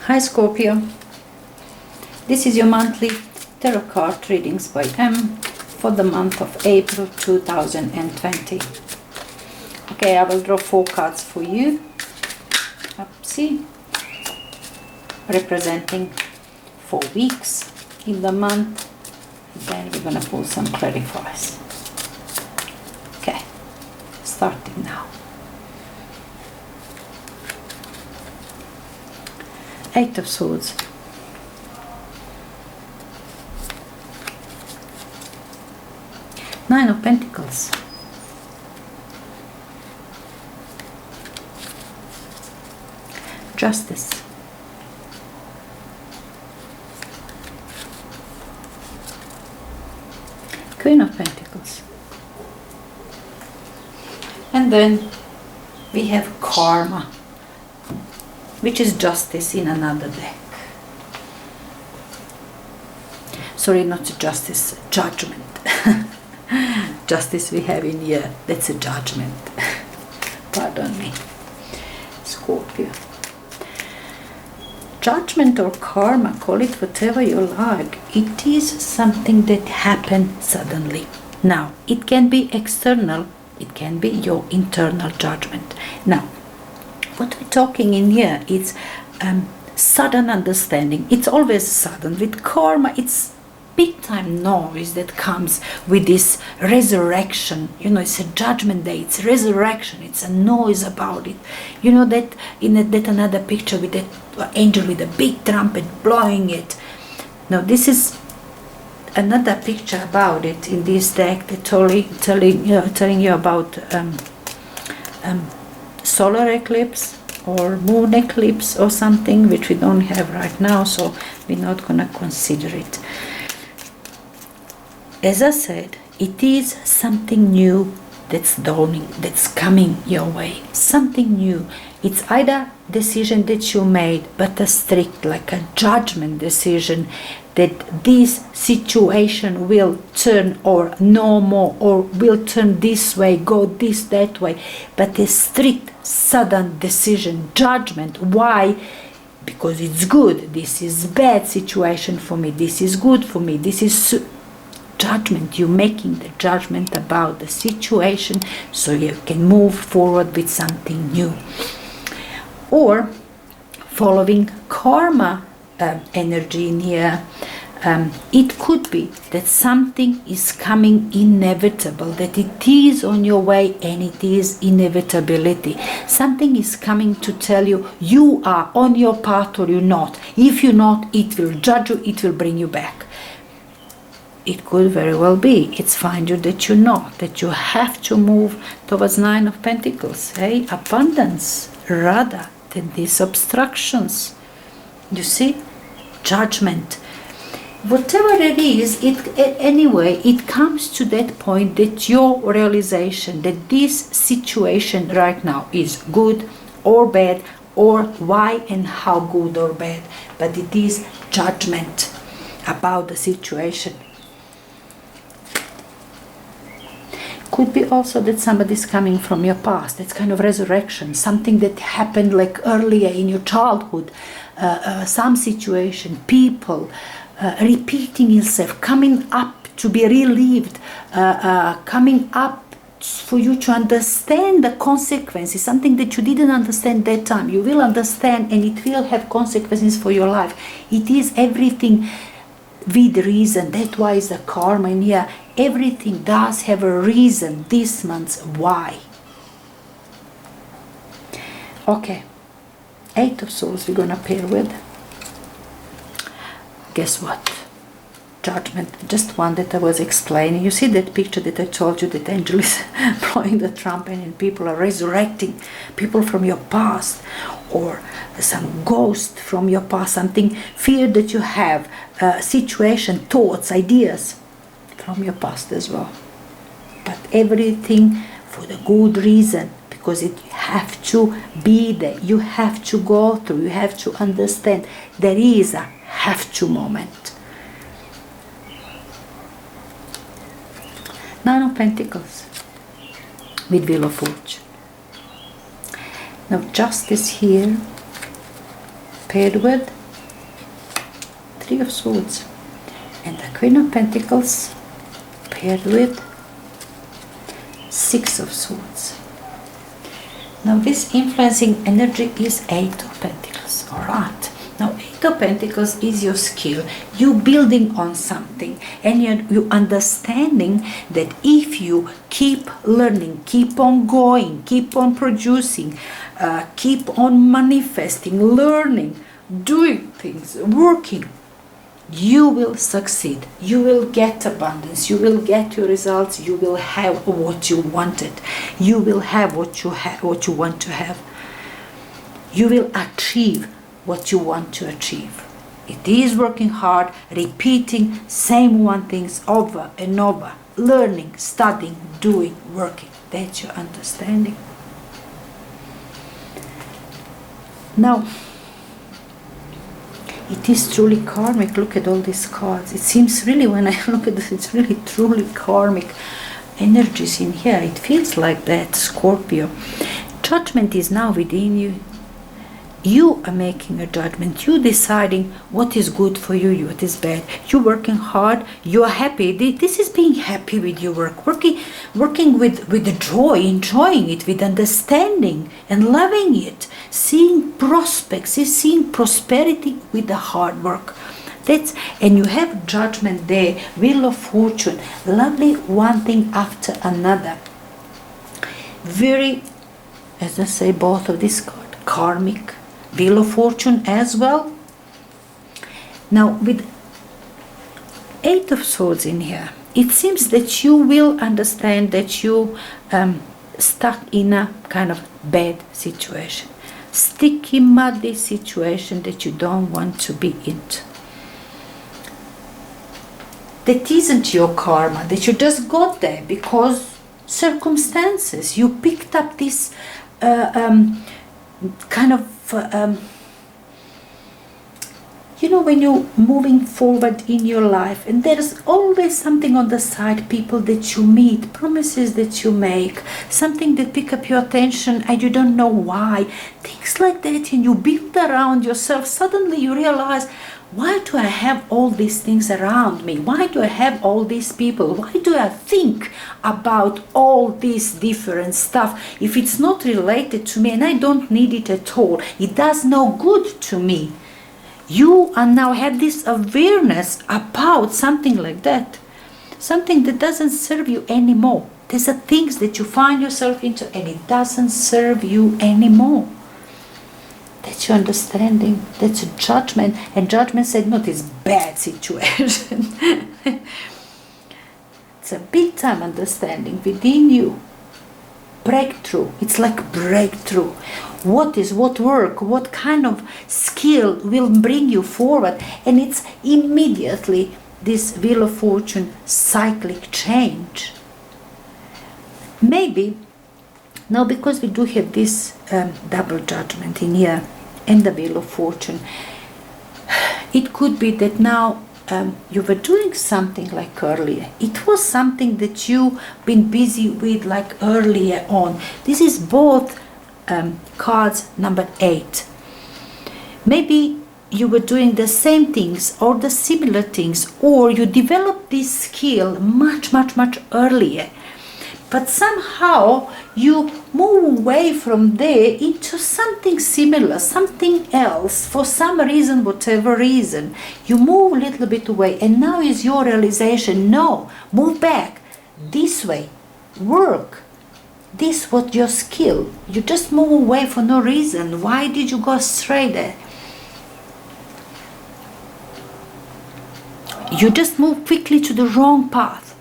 Hi Scorpio, this is your monthly tarot card readings by M for the month of April 2020. Okay, I will draw 4 cards for you. Upsie, representing 4 weeks in the month. Then we're gonna pull some clarifiers. Okay, starting now. 8 of Swords. Nine of Pentacles. Justice. Queen of Pentacles. And then we have Karma, which is Justice in another deck. Sorry, not Justice, Judgment. Justice we have in here, that's a Judgment. Pardon me. Scorpio. Judgment or karma, call it whatever you like. It is something that happened suddenly. Now, it can be external, it can be your internal judgment. Now, what we're talking in here is sudden understanding. It's always sudden. With karma, it's big time noise that comes with this resurrection. You know, it's a judgment day, it's resurrection, it's a noise about it. You know that in that another picture with that angel with a big trumpet blowing it. Now this is another picture about it in this deck that telling you about solar eclipse or moon eclipse or something, which we don't have right now, so we're not gonna consider it. As I said, it is something new that's dawning, that's coming your way. Something new. It's either decision that you made, but a strict, like a judgment decision, that this situation will turn or no more, or will turn this way, go that way. But a strict, sudden decision, judgment. Why? Because it's good. This is bad situation for me. This is good for me. This is judgment. You're making the judgment about the situation so you can move forward with something new. Or following karma energy in here, it could be that something is coming inevitable, that it is on your way and it is inevitability. Something is coming to tell you you are on your path or you're not. If you're not, it will judge you, it will bring you back. It could very well be it's find you that you're not, that you have to move towards Nine of Pentacles, hey? Abundance rather than these obstructions. You see? Judgment. Whatever it is, anyway, it comes to that point that your realization that this situation right now is good or bad, or why and how good or bad, but it is judgment about the situation. Could be also that somebody's coming from your past. It's kind of resurrection, something that happened like earlier in your childhood, some situation, people, repeating itself, coming up to be relived, coming up for you to understand the consequences, something that you didn't understand that time. You will understand and it will have consequences for your life. It is everything with reason. That's why is the karma in here. Everything does have a reason this month why. Okay, 8 of Swords we're gonna pair with. Guess what? Judgment, just one that I was explaining. You see that picture that I told you that angel is blowing the trumpet and people are resurrecting people from your past, or some ghost from your past, something fear that you have, situation, thoughts, ideas from your past as well. But everything for the good reason, because you have to be there, you have to go through, you have to understand. There is a have to moment. Nine of Pentacles with Wheel of Fortune. Now justice here paired with Three of Swords. And the Queen of Pentacles paired with Six of Swords. Now this influencing energy is Eight of Pentacles. Alright. Now Eight of Pentacles is your skill. You building on something, and you understanding that if you keep learning, keep on going, keep on producing, keep on manifesting, learning, doing things, working, you will succeed. You will get abundance. You will get your results. You will have what you wanted. You will have what you want to have. You will achieve what you want to achieve. It is working hard, repeating same one things over and over, learning, studying, doing, working. That's your understanding. Now, it is truly karmic. Look at all these cards. It seems really, when I look at this, it's really truly karmic energies in here. It feels like that, Scorpio. Judgment is now within you. You are making a judgment. You deciding what is good for you, what is bad. You working hard. You are happy. This is being happy with your work. Working with the joy, enjoying it, with understanding and loving it. Seeing prospects, seeing prosperity with the hard work. And you have Judgment there, Wheel of Fortune. Lovely, one thing after another. Very, as I say, both of these cards, karmic. Wheel of Fortune as well. Now with Eight of Swords in here, it seems that you will understand that you stuck in a kind of bad situation, sticky, muddy situation that you don't want to be into. That isn't your karma, that you just got there because circumstances. You picked up this kind of when you're moving forward in your life, and there's always something on the side, people that you meet, promises that you make, something that pick up your attention and you don't know why, things like that, and you build around yourself. Suddenly you realize, why do I have all these things around me? Why do I have all these people? Why do I think about all this different stuff if it's not related to me and I don't need it at all? It does no good to me. You are now have this awareness about something like that. Something that doesn't serve you anymore. There's are things that you find yourself into and it doesn't serve you anymore. That's your understanding. That's a judgment. And judgment said, not this bad situation. It's a big time understanding within you. Breakthrough. It's like breakthrough. What work, what kind of skill will bring you forward? And it's immediately this Wheel of Fortune cyclic change. Maybe now, because we do have this double judgment in here and the Wheel of Fortune, it could be that now you were doing something like earlier. It was something that you've been busy with like earlier on. This is both cards number 8. Maybe you were doing the same things or the similar things, or you developed this skill much earlier. But somehow you move away from there into something similar, something else, for some reason, whatever reason. You move a little bit away, and now is your realization, no, move back, this way, work. This was your skill. You just move away for no reason. Why did you go astray there? You just move quickly to the wrong path.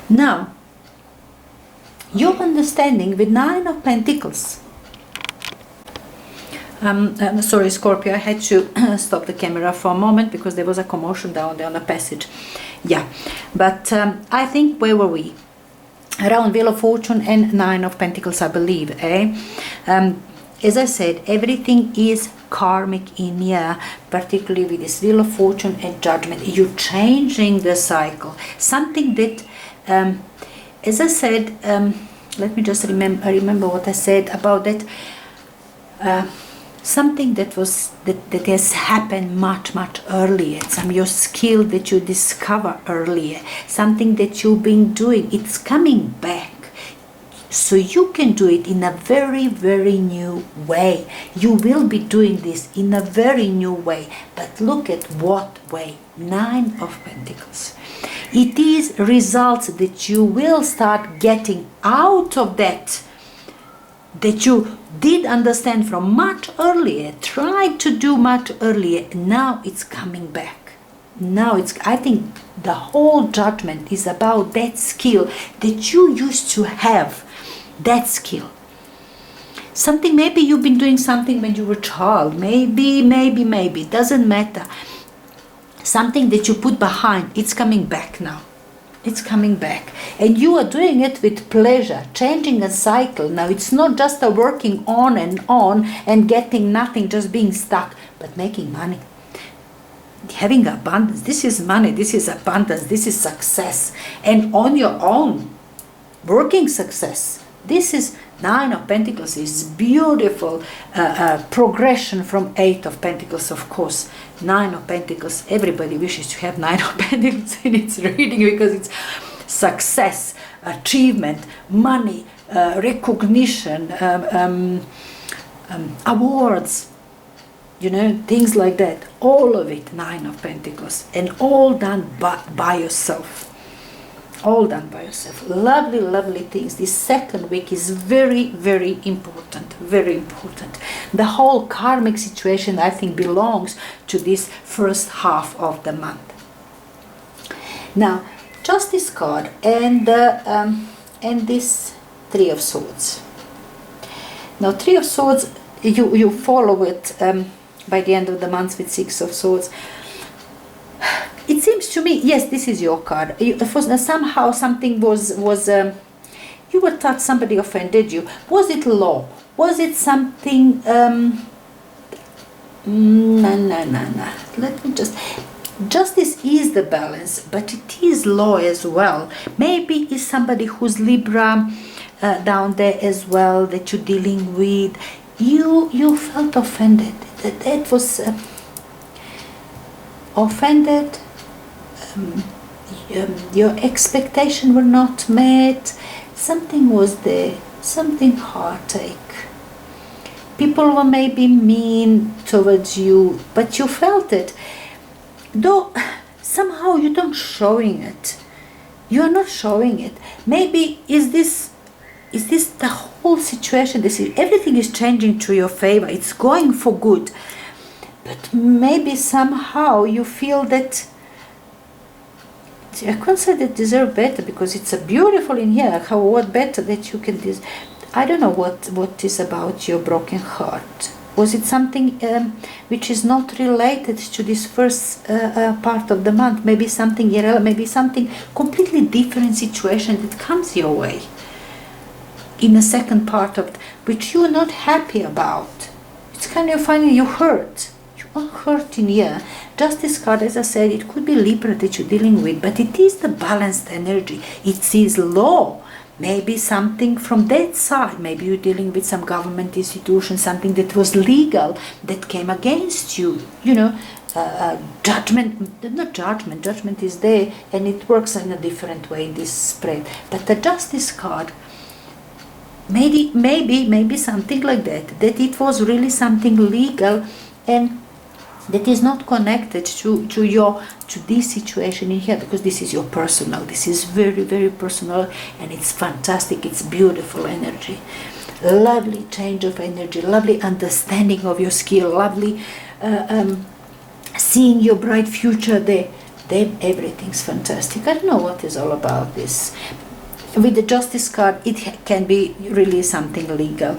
Now, your understanding with 9 of Pentacles. Sorry, Scorpio, I had to stop the camera for a moment because there was a commotion down there on the passage. Yeah, but I think, where were we? Around Wheel of Fortune and 9 of Pentacles, I believe. As I said, everything is karmic in here, particularly with this Wheel of Fortune and Judgment. You're changing the cycle. Something that, as I said, let me just remember what I said about that. something that has happened much earlier, some your skill that you discover earlier, something that you've been doing, it's coming back. So you can do it in a very new way. You will be doing this in a very new way. But look at what way. 9 of Pentacles. It is results that you will start getting out of that you did understand from much earlier, tried to do much earlier. Now it's coming back. Now I think the whole Judgment is about that skill that you used to have. That skill. Something, maybe you've been doing something when you were a child. Maybe. It doesn't matter. Something that you put behind, it's coming back now. It's coming back. And you are doing it with pleasure, changing a cycle. Now it's not just a working on and getting nothing, just being stuck, but making money. Having abundance. This is money, this is abundance, this is success. And on your own, working success. This is 9 of Pentacles, is beautiful progression from 8 of Pentacles, of course. 9 of Pentacles, everybody wishes to have 9 of Pentacles in its reading because it's success, achievement, money, recognition, awards, things like that. All of it, 9 of Pentacles, and all done by yourself. All done by yourself. Lovely things. This second week is very important. Very important. The whole karmic situation, I think, belongs to this first half of the month. Now, Justice card and this 3 of Swords. Now, 3 of Swords, you follow it by the end of the month with 6 of Swords. It seems to me, yes, this is your card. Somehow something was you were touched, somebody offended you. Was it law? Was it something? No. Let me just. Justice is the balance, but it is law as well. Maybe it's somebody who's Libra down there as well that you're dealing with. You felt offended. That was offended. Your expectations were not met. Something was there. Something heartache. People were maybe mean towards you, but you felt it. Though somehow you don't showing it. You are not showing it. Maybe is this the whole situation? Everything is changing to your favor. It's going for good. But maybe somehow you feel that I consider that deserve better because it's a beautiful in here. What better that you can I don't know what is about your broken heart. Was it something which is not related to this first part of the month? Maybe something irrelevant, maybe something completely different situation that comes your way in the second part of which you are not happy about. It's kind of finding you hurt. You are hurt in here. Justice card, as I said, it could be Libra that you're dealing with, but it is the balanced energy. It is law. Maybe something from that side. Maybe you're dealing with some government institution, something that was legal that came against you. Judgment, not judgment. Judgment is there, and it works in a different way in this spread. But the Justice card, maybe something like that. That it was really something legal, and that is not connected to this situation in here, because this is your personal. This is very personal, and it's fantastic. It's beautiful energy, lovely change of energy, lovely understanding of your skill, lovely seeing your bright future there. Everything's fantastic. I don't know what is all about this. With the Justice card, it can be really something legal.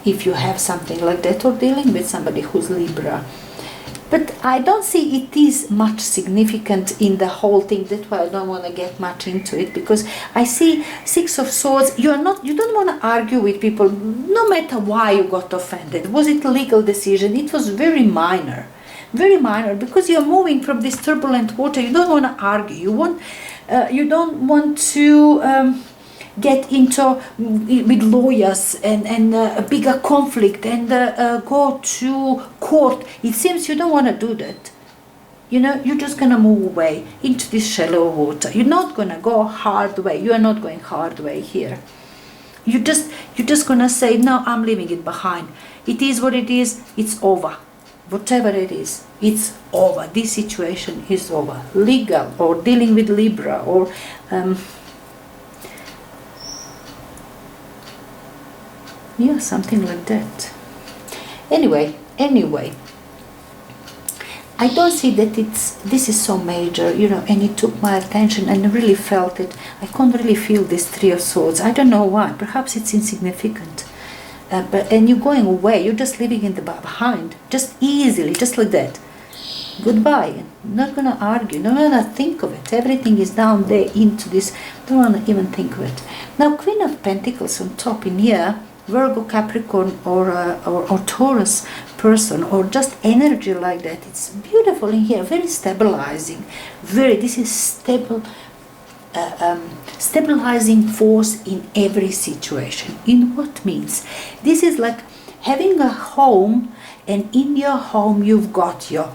If you have something like that, or dealing with somebody who's Libra. But I don't see it is much significant in the whole thing. That's why I don't want to get much into it, because I see 6 of Swords. You don't want to argue with people, no matter why you got offended. Was it a legal decision? It was very minor, because you're moving from this turbulent water. You don't want to argue. You don't want to get into with lawyers and a bigger conflict and go to court. It seems you don't want to do that. You know, you're just going to move away into this shallow water. You're not going to go hard way. You are not going hard way here. You're just going to say, no, I'm leaving it behind. It is what it is. It's over. Whatever it is, it's over. This situation is over. Legal or dealing with Libra or yeah, something like that. Anyway, I don't see that this is so major, you know, and it took my attention and I really felt it. I can't really feel this Three of Swords. I don't know why. Perhaps it's insignificant. And you're going away. You're just leaving it behind. Just easily, just like that. Goodbye. I'm not going to argue. Don't want to think of it. Everything is down there into this. Don't want to even think of it. Now, Queen of Pentacles on top in here. Virgo, Capricorn or Taurus person or just energy like that. It's beautiful in here, very stabilizing. This is stabilizing force in every situation. In what means? This is like having a home, and in your home you've got your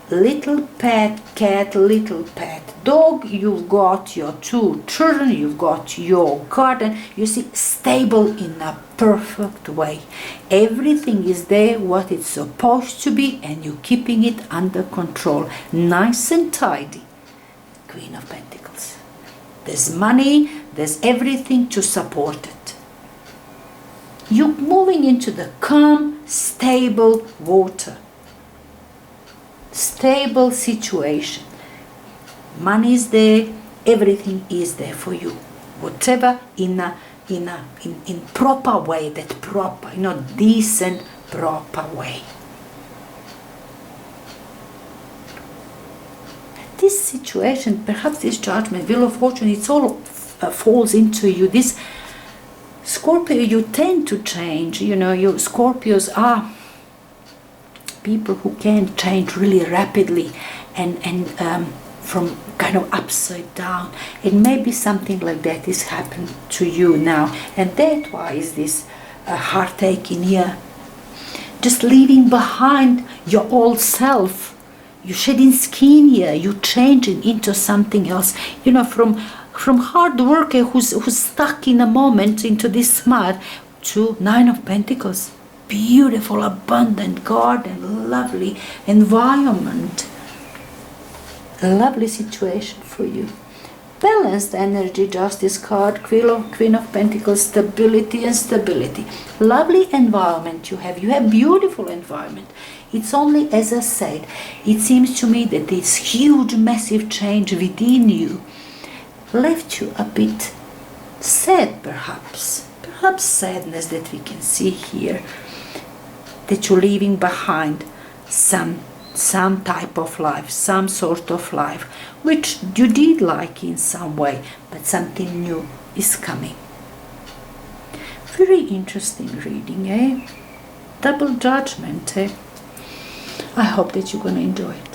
little pet cat, little pet dog, you've got your two children, you've got your garden. You see, stable in a perfect way. Everything is there what it's supposed to be, and you're keeping it under control. Nice and tidy. Queen of Pentacles. There's money, there's everything to support it. You're moving into the calm, stable water. Stable situation. Money is there, everything is there for you. Whatever in proper way, that proper, you know, decent, proper way. This situation, perhaps this judgment, Wheel of Fortune, it's all falls into you. This Scorpio, you tend to change. You know, you Scorpios are people who can change really rapidly and from kind of upside down. It may be something like that is happening to you now, and that's why is this heartache in here. Just leaving behind your old self. You're shedding skin here. You're changing into something else. You know, from hard worker who's stuck in a moment into this mud to Nine of Pentacles. Beautiful, abundant garden, lovely environment, a lovely situation for you. Balanced energy, Justice card, Queen of Pentacles, stability and stability. Lovely environment you have. You have beautiful environment. It's only, as I said, it seems to me that this huge, massive change within you left you a bit sad, perhaps. Perhaps sadness that we can see here. That you're leaving behind some type of life, some sort of life, which you did like in some way, but something new is coming. Very interesting reading, eh? Double judgment, eh? I hope that you're going to enjoy it.